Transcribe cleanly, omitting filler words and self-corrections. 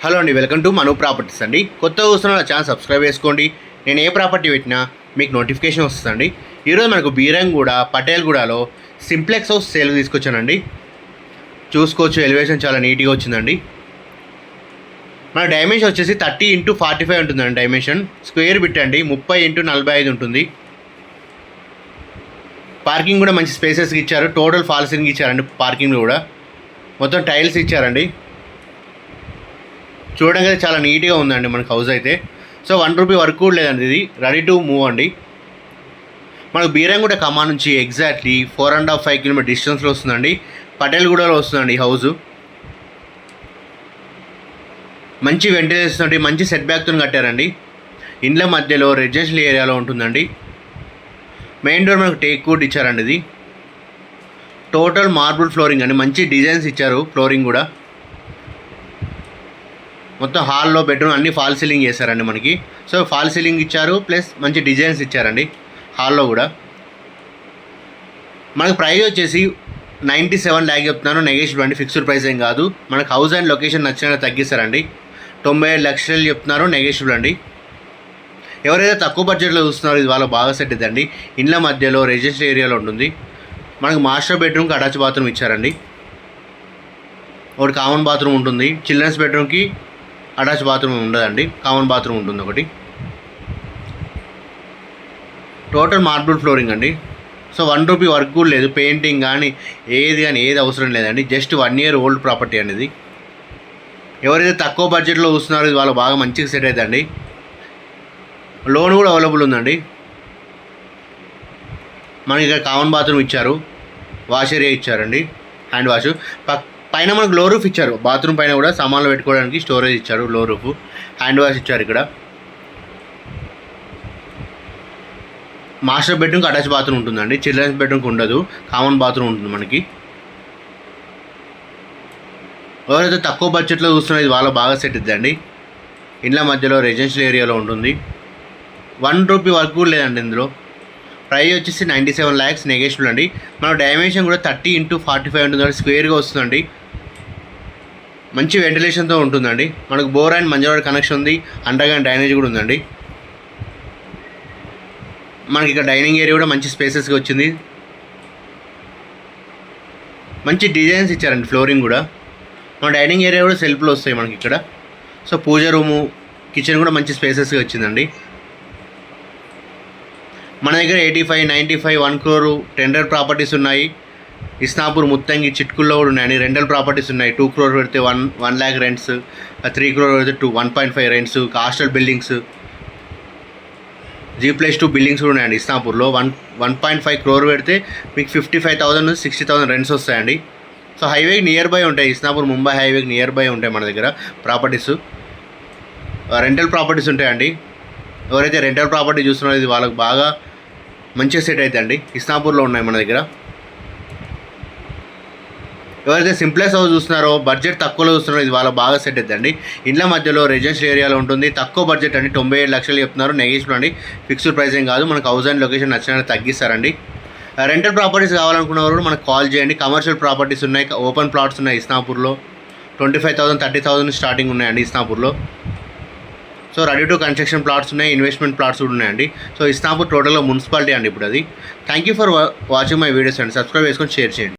Hello అండి, welcome to Manu properties అండి. కొత్త చూస్తున్న నా ఛానల్ సబ్స్క్రైబ్ చేసుకోండి. నేను ఏ ప్రాపర్టీ పెట్టినా మీకు నోటిఫికేషన్ వస్తుందండి. ఈరోజు మనకు బీరంగూడ పటేల్గూడలో సింప్లెక్స్ హౌస్ సేల్ తీసుకొచ్చానండి. చూసుకోవచ్చు, ఎలివేషన్ చాలా నీట్గా వచ్చిందండి. మన డైమెన్షన్ వచ్చేసి 30x45 ఉంటుందండి. డైమెన్షన్ స్క్వేర్ బిట్ అండి, 30x45 ఉంటుంది. పార్కింగ్ కూడా మంచి స్పేసెస్కి ఇచ్చారు. టోటల్ ఫాల్ సీలింగ్ ఇచ్చారండి. పార్కింగ్ కూడా మొత్తం టైల్స్ ఇచ్చారండి. చూడడానికి చాలా నీట్గా ఉందండి మనకు హౌస్ అయితే. సో ₹1 వర్క్ కూడా లేదండి. ఇది రెడీ టు మూవ్ అండి. మనకు బీరంగూడ కమాన్ నుంచి ఎగ్జాక్ట్లీ 4.5 కిలోమీటర్ డిస్టెన్స్లో వస్తుందండి. పటేల్గూడలో వస్తుందండి ఈ హౌజు. మంచి వెంటిలేషన్ తోటి మంచి సెట్ బ్యాక్తో కట్టారండి. ఇండ్ల మధ్యలో రెసిడెన్షియల్ ఏరియాలో ఉంటుందండి. మెయిన్ డోర్ మనకు టేక్ వుడ్ ఇచ్చారండి. ఇది టోటల్ మార్బుల్ ఫ్లోరింగ్ అండి. మంచి డిజైన్స్ ఇచ్చారు. ఫ్లోరింగ్ కూడా మొత్తం హాల్లో బెడ్రూమ్ అన్ని ఫాల్ సీలింగ్ చేశారండి మనకి. సో ఫాల్ సీలింగ్ ఇచ్చారు, ప్లస్ మంచి డిజైన్స్ ఇచ్చారండి హాల్లో కూడా. మనకు ప్రైస్ వచ్చేసి 97 lakh చెప్తున్నాను. నెగోషియబుల్ అండి, ఫిక్స్డ్ ప్రైస్ ఏం కాదు. మనకు హౌస్ అండ్ లొకేషన్ నచ్చినట్టు తగ్గిస్తారండి. 97 లక్షలు చెప్తున్నారు, నెగోషియబుల్ అండి. ఎవరైతే తక్కువ బడ్జెట్లో చూస్తున్నారో ఇది వాళ్ళకి బాగా సెట్ అవుతుందండి. ఇండ్ల మధ్యలో రెసిడెన్షియల్ ఏరియాలో ఉంటుంది. మనకు మాస్టర్ బెడ్రూమ్కి అటాచ్ బాత్రూమ్ ఇచ్చారండి. ఒకటి కామన్ బాత్రూమ్ ఉంటుంది. చిల్డ్రన్స్ బెడ్రూమ్కి అటాచ్ బాత్రూమ్ ఉండదండి, కామన్ బాత్రూమ్ ఉంటుంది ఒకటి. టోటల్ మార్బుల్ ఫ్లోరింగ్ అండి. సో ₹1 వర్క్ కూడా లేదు. పెయింటింగ్ కానీ ఏది అవసరం లేదండి. జస్ట్ 1 year ఓల్డ్ ప్రాపర్టీ అనేది. ఎవరైతే తక్కువ బడ్జెట్లో చూస్తున్నారో ఇది వాళ్ళకి బాగా మంచిగా సెట్ అవుతుందండి. లోన్ కూడా అవైలబుల్ ఉందండి. మనకి ఇక్కడ కామన్ బాత్రూమ్ ఇచ్చారు, వాష్ ఏరియా ఇచ్చారండి, హ్యాండ్ వాష్. పైన మనకు లో రూఫ్ ఇచ్చారు. బాత్రూమ్ పైన కూడా సామాన్లు పెట్టుకోవడానికి స్టోరేజ్ ఇచ్చారు. లో రూఫ్, హ్యాండ్ వాష్ ఇచ్చారు. ఇక్కడ మాస్టర్ బెడ్రూమ్కి అటాచ్ బాత్రూమ్ ఉంటుందండి. చిల్డ్రన్స్ బెడ్రూమ్కి ఉండదు, కామన్ బాత్రూమ్ ఉంటుంది మనకి. ఎవరైతే తక్కువ బడ్జెట్లో చూస్తున్నా ఇది వాళ్ళ బాగా సెట్ అవుతుందండి. ఇండ్ల మధ్యలో రెసిడెన్షియల్ ఏరియాలో ఉంటుంది. ₹1 వర్క్ కూడా లేదండి ఇందులో. ప్రైస్ వచ్చేసి 97 lakhs, నెగోషియబుల్ అండి. మన డైమెన్షన్ కూడా 30x45 ఉంటుందండి. స్క్వేర్గా వస్తుందండి. మంచి వెంటిలేషన్తో ఉంటుందండి. మనకు బోర్ అండ్ మంజవాడ కనెక్షన్ ఉంది. అండర్గ్రౌండ్ డ్రైనేజ్ కూడా ఉందండి. మనకి ఇక్కడ డైనింగ్ ఏరియా కూడా మంచి స్పేసెస్గా వచ్చింది. మంచి డిజైన్స్ ఇచ్చారండి. ఫ్లోరింగ్ కూడా మన డైనింగ్ ఏరియా కూడా సెల్ఫ్లో వస్తాయి మనకి ఇక్కడ. సో పూజ రూము, కిచెన్ కూడా మంచి స్పేసెస్గా వచ్చిందండి. మన దగ్గర 85, 95, 1 crore టెండర్ ప్రాపర్టీస్ ఉన్నాయి. ఇస్నాపూర్, ముత్తంగి, చిట్కుల్లో కూడా ఉన్నాయండి. రెంటల్ ప్రాపర్టీస్ ఉన్నాయి. 2 crore పెడితే 1 lakh రెంట్స్, 3 crore పెడితే 1.5 rents. Hostel buildings, G+2 buildings కూడా ఉన్నాయండి ఇస్నాపూర్లో. 1.5 crore పెడితే మీకు 55,000 నుంచి 60,000 రెంట్స్ వస్తాయండి. సో హైవేకి నియర్ బై ఉంటాయి. ఇస్నాపూర్ ముంబై హైవేకి నియర్ బై ఉంటాయి మన దగ్గర ప్రాపర్టీస్. రెంటల్ ప్రాపర్టీస్ ఉంటాయండి. ఎవరైతే రెంటల్ ప్రాపర్టీ చూస్తున్నారో ఇది వాళ్ళకి బాగా మంచిగా సెట్ అవుతుందండి. ఇస్నాపూర్లో ఉన్నాయి మన దగ్గర. ఎవరైతే సింప్లెక్స్ హౌస్ చూస్తున్నారో, బడ్జెట్ తక్కువలో చూస్తున్నారో ఇది వాళ్ళకి బాగా సెట్ అవుతుందండి. ఇండ్ల మధ్యలో రెసిడెన్షియల్ ఏరియాలో ఉంటుంది. తక్కువ బడ్జెట్ అండి. 97 లక్షలు చెప్తున్నారు, నెగోషియబుల్ అండి. ఫిక్స్డ్ ప్రైస్ ఏం కాదు. మనకు హౌస్ అండ్ లొకేషన్ నచ్చినట్టు తగ్గిస్తారండి. రెంటల్ ప్రాపర్టీస్ కావాలనుకున్న వాళ్ళు మనకు కాల్ చేయండి. కమర్షియల్ ప్రాపర్టీస్ ఉన్నాయి, ఓపెన్ ప్లాట్స్ ఉన్నాయి ఇస్నాపూర్లో. 25,000, 30,000 స్టార్టింగ్ ఉన్నాయండి ఇస్నాపూర్లో. So ready to construction plots ఉన్నాయి, ఇన్వెస్ట్మెంట్ ప్లాట్స్ కూడా ఉన్నాయండి. సో ఇస్నాపూర్ టోటల్గా మున్సిపాలిటీ అండి ఇప్పుడు అది. Thank you for watching my videos అండి. సబ్స్క్రైబ్ చేసుకొని షేర్ చేయండి.